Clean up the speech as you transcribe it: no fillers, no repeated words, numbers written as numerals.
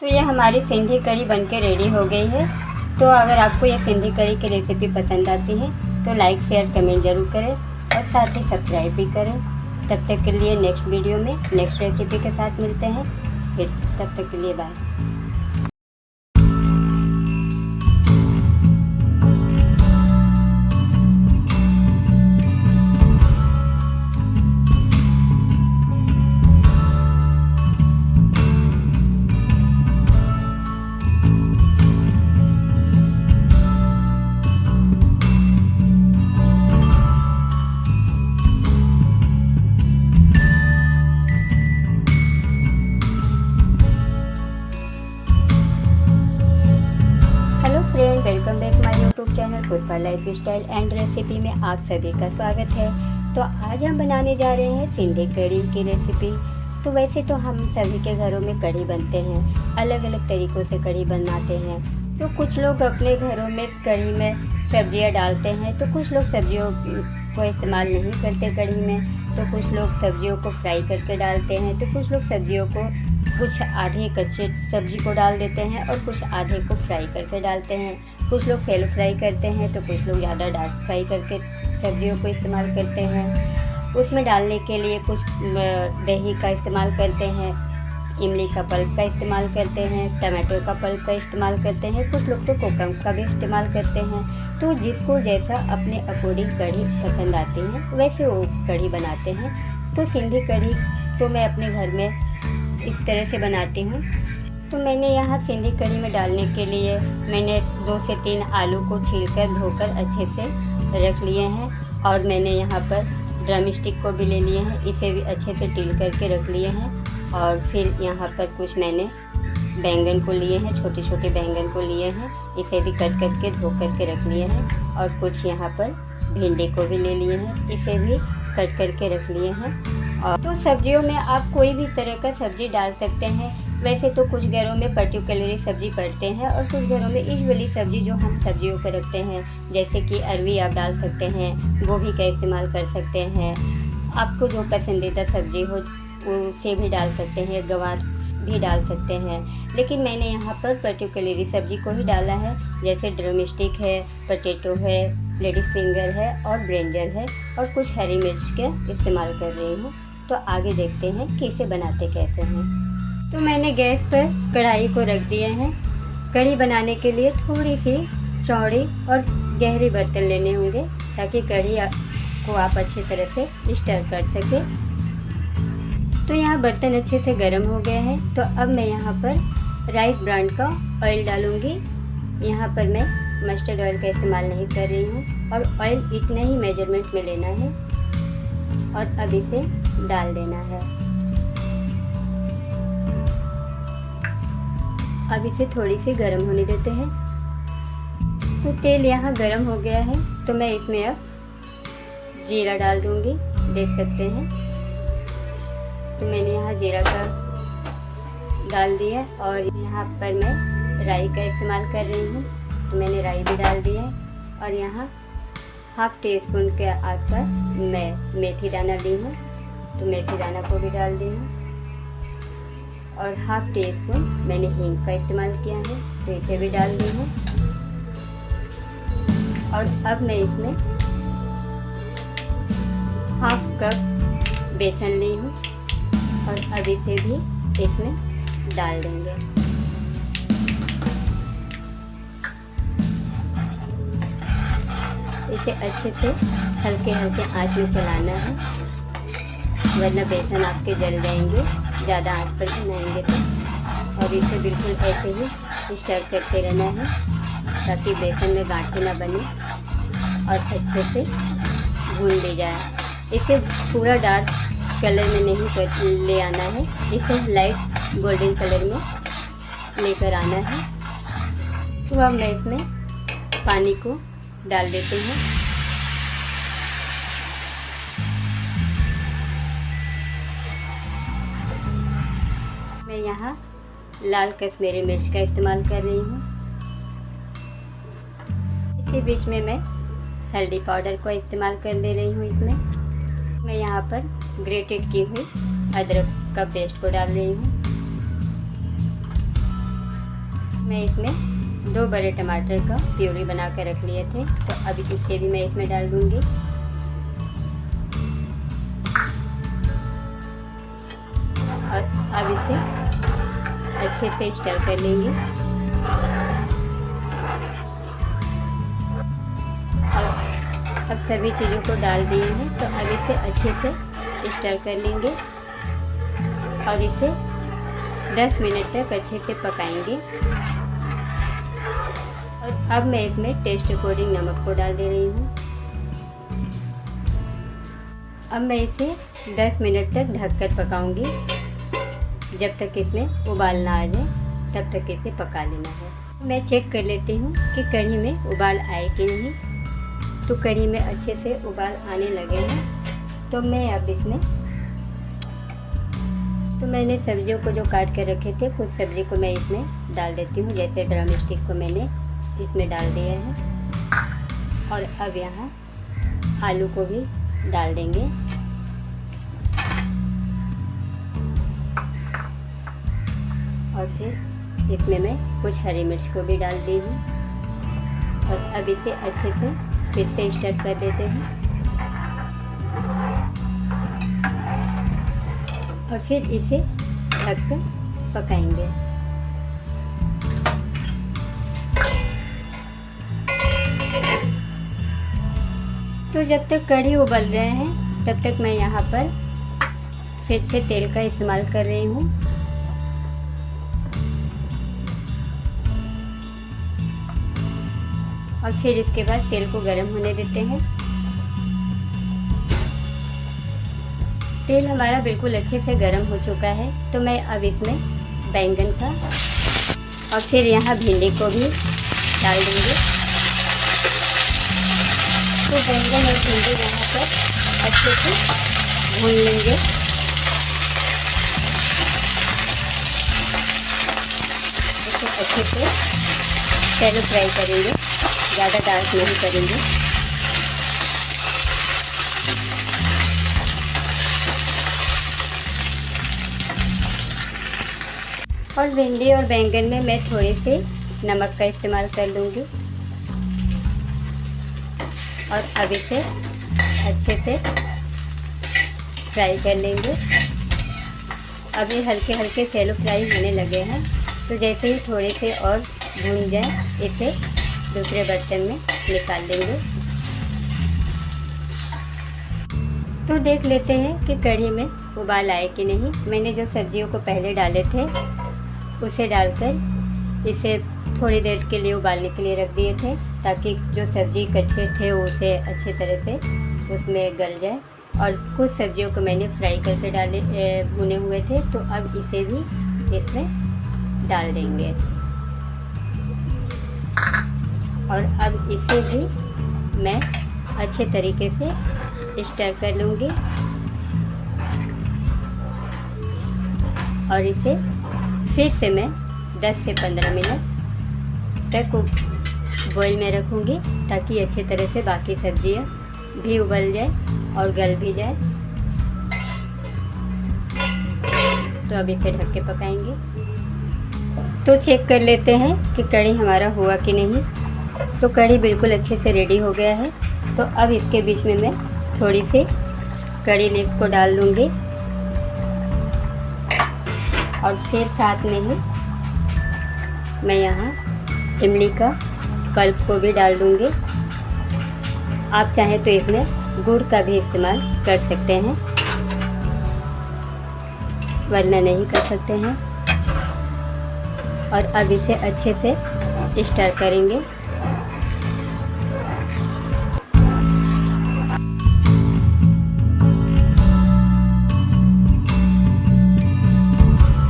तो ये हमारी सिंधी कढ़ी बनके रेडी हो गई है। तो अगर आपको ये सिंधी कढ़ी की रेसिपी पसंद आती है तो लाइक शेयर कमेंट ज़रूर करें और साथ ही सब्सक्राइब भी करें। तब तक के लिए नेक्स्ट वीडियो में नेक्स्ट रेसिपी के साथ मिलते हैं। फिर तब तक के लिए bye. Friend, welcome back my YouTube channel Pushpa life style and recipe में आप सभी का स्वागत है। तो आज हम बनाने जा रहे हैं सिंधी कढ़ी की रेसिपी। तो वैसे तो हम सभी के घरों में कढ़ी बनते हैं, अलग अलग तरीक़ों से कढ़ी बनाते हैं। तो कुछ लोग अपने घरों में कढ़ी में सब्जियां डालते हैं, तो कुछ लोग सब्जियों को इस्तेमाल नहीं करते कढ़ी में। तो कुछ लोग सब्जियों को फ्राई करके डालते हैं, तो कुछ लोग सब्जियों को कुछ आधे कच्चे सब्जी को डाल देते हैं और कुछ आधे को फ्राई करके डालते हैं। कुछ लोग सेलो फ्राई करते हैं, तो कुछ लोग ज़्यादा डार्क फ्राई करके सब्जियों को इस्तेमाल करते हैं। उसमें डालने के लिए कुछ दही का इस्तेमाल करते हैं, इमली का पल्प का इस्तेमाल करते हैं, टमाटो का पल्प का इस्तेमाल करते हैं, कुछ लोग तो कोकम का भी इस्तेमाल करते हैं। तो जिसको जैसा अपने अकॉर्डिंग कढ़ी पसंद आती है वैसे वो कढ़ी बनाते हैं। तो सिंधी कढ़ी तो मैं अपने घर में इस तरह से बनाती हूँ। तो मैंने यहाँ सिंधी कढ़ी में डालने के लिए मैंने 2 से 3 आलू को छीलकर धोकर अच्छे से रख लिए हैं और मैंने यहाँ पर ड्रम स्टिक को भी ले लिए हैं, इसे भी अच्छे से टील करके रख लिए हैं। और फिर यहाँ पर कुछ मैंने बैंगन को लिए हैं, छोटे छोटे बैंगन को लिए हैं, इसे भी कट करके धो करके रख लिए हैं। और कुछ यहाँ पर भिंडी को भी ले लिए हैं, इसे भी कट करके रख लिए हैं। और तो सब्जियों में आप कोई भी तरह का सब्जी डाल सकते हैं। वैसे तो कुछ घरों में पर्टिकुलरली सब्जी पड़ते हैं और कुछ घरों में यूजुअली सब्जी जो हम सब्जियों पर रखते हैं, जैसे कि अरवी आप डाल सकते हैं, गोभी का इस्तेमाल कर सकते हैं। आपको जो पसंदीदा सब्जी हो उसे भी डाल सकते हैं, गवार भी डाल सकते हैं। लेकिन मैंने यहाँ पर पर्टिकुलरली सब्जी को ही डाला है, जैसे ड्रम स्टिक है, पोटैटो है, लेडीज फिंगर है और ब्रिंजल है और कुछ हरी मिर्च के इस्तेमाल कर रही हूँ। तो आगे देखते हैं कि इसे बनाते कैसे हैं। तो मैंने गैस पर कढ़ाई को रख दिए हैं। कढ़ी बनाने के लिए थोड़ी सी चौड़ी और गहरी बर्तन लेने होंगे ताकि कढ़ी को आप अच्छी तरह से स्टर कर सकें। तो यहाँ बर्तन अच्छे से गर्म हो गए हैं। तो अब मैं यहाँ पर राइस ब्रांड का ऑयल डालूँगी। यहाँ पर मैं मस्टर्ड ऑयल का इस्तेमाल नहीं कर रही हूँ और ऑयल इतना ही मेजरमेंट में लेना है और अब इसे डाल देना है। अब इसे थोड़ी सी गर्म होने देते हैं। तो तेल यहाँ गर्म हो गया है, तो मैं इसमें अब जीरा डाल दूँगी, देख सकते हैं। तो मैंने यहाँ जीरा का डाल दिया और यहाँ पर मैं राई का इस्तेमाल कर रही हूँ, तो मैंने राई भी डाल दी है। और यहाँ हाफ टी स्पून के आसपास मैं मेथी दाना ली हूँ, तो मेथी दाना को भी डाल दी हूँ। और हाफ टी स्पून मैंने हींग का इस्तेमाल किया है, तो इसे भी डाल दी हूँ। और अब मैं इसमें हाफ कप बेसन ली हूँ और अब इसे भी इसमें डाल देंगे। इसे अच्छे से हल्के हल्के आंच में चलाना है, वरना बेसन आपके जल जाएंगे, ज़्यादा आंच पर बनाएंगे तो। और इसे बिल्कुल ऐसे ही स्टर करते रहना है ताकि बेसन में गांठें ना बने और अच्छे से भून ली जाए। इसे पूरा डार्क कलर में नहीं ले आना है, इसे लाइट गोल्डन कलर में लेकर आना है। तो अब मैं इसमें पानी को डाल देते हैं। मैं यहाँ लाल कश्मीरी मिर्च का इस्तेमाल कर रही हूँ। इसी बीच में मैं हल्दी पाउडर को इस्तेमाल कर ले रही हूँ। इसमें मैं यहाँ पर ग्रेटेड की हुई अदरक का पेस्ट को डाल रही हूँ। मैं इसमें 2 बड़े टमाटर का प्यूरी बना कर रख लिए थे, तो अभी इसे भी मैं इसमें डाल दूँगी। और अब इसे अच्छे से स्टर कर लेंगे। और अब सभी चीज़ों को डाल दिए हैं, तो अब इसे अच्छे से स्टर कर लेंगे और इसे 10 मिनट तक अच्छे से पकाएंगे। और अब मैं इसमें टेस्ट अकॉर्डिंग नमक को डाल दे रही हूँ। अब मैं इसे 10 मिनट तक ढककर पकाऊंगी। जब तक इसमें उबाल ना आ जाए तब तक इसे पका लेना है। मैं चेक कर लेती हूँ कि कढ़ी में उबाल आए कि नहीं। तो कढ़ी में अच्छे से उबाल आने लगे हैं, तो मैं अब इसमें मैंने सब्जियों को जो काट कर रखे थे, कुछ सब्जी को मैं इसमें डाल देती हूँ। जैसे ड्रम स्टिक को मैंने इसमें डाल दिया है। और अब यहाँ आलू को भी डाल देंगे। और फिर इसमें मैं कुछ हरी मिर्च को भी डाल दी हूँ। और अब इसे अच्छे से फिर से स्टर कर देते हैं। और फिर इसे ढककर पकाएंगे। तो जब तक कढ़ी उबल रहे हैं तब तक मैं यहाँ पर फिर से तेल का इस्तेमाल कर रही हूँ। और फिर इसके बाद तेल को गर्म होने देते हैं। तेल हमारा बिल्कुल अच्छे से गर्म हो चुका है, तो मैं अब इसमें बैंगन का और फिर यहाँ भिंडी को भी डाल दूँगी। तो बैंगन और भिंडी यहाँ पर अच्छे से भून लेंगे। इसे अच्छे से शैलो फ्राई करेंगे, ज़्यादा डार्क नहीं करेंगे। और भिंडी और बैंगन में मैं थोड़े से नमक का इस्तेमाल कर लूँगी। और अब इसे अच्छे से फ्राई कर लेंगे। अभी हल्के हल्के शैलो फ्राई होने लगे हैं, तो जैसे ही थोड़े से और भून जाए इसे दूसरे बर्तन में निकाल लेंगे। तो देख लेते हैं कि कढ़ी में उबाल आए कि नहीं। मैंने जो सब्जियों को पहले डाले थे उसे डालकर इसे थोड़ी देर के लिए उबालने के लिए रख दिए थे, ताकि जो सब्जी कच्चे थे उसे अच्छे तरह से उसमें गल जाए। और कुछ सब्जियों को मैंने फ्राई करके भुने हुए थे, तो अब इसे भी इसमें डाल देंगे। और अब इसे भी मैं अच्छे तरीके से स्टर कर लूँगी। और इसे फिर से मैं 10 से 15 मिनट तक बॉईल में रखूँगी, ताकि अच्छे तरह से बाकी सब्जियाँ भी उबल जाए और गल भी जाए। तो अब इसे ढक के पकाएंगे। तो चेक कर लेते हैं कि कढ़ी हमारा हुआ कि नहीं। तो कढ़ी बिल्कुल अच्छे से रेडी हो गया है। तो अब इसके बीच में मैं थोड़ी सी कढ़ी लीव्स को डाल दूँगी। और फिर साथ में ही मैं यहाँ इमली का पल्प को भी डाल दूँगी। आप चाहें तो इसमें गुड़ का भी इस्तेमाल कर सकते हैं, वरना नहीं कर सकते हैं। और अब इसे अच्छे से स्टर करेंगे।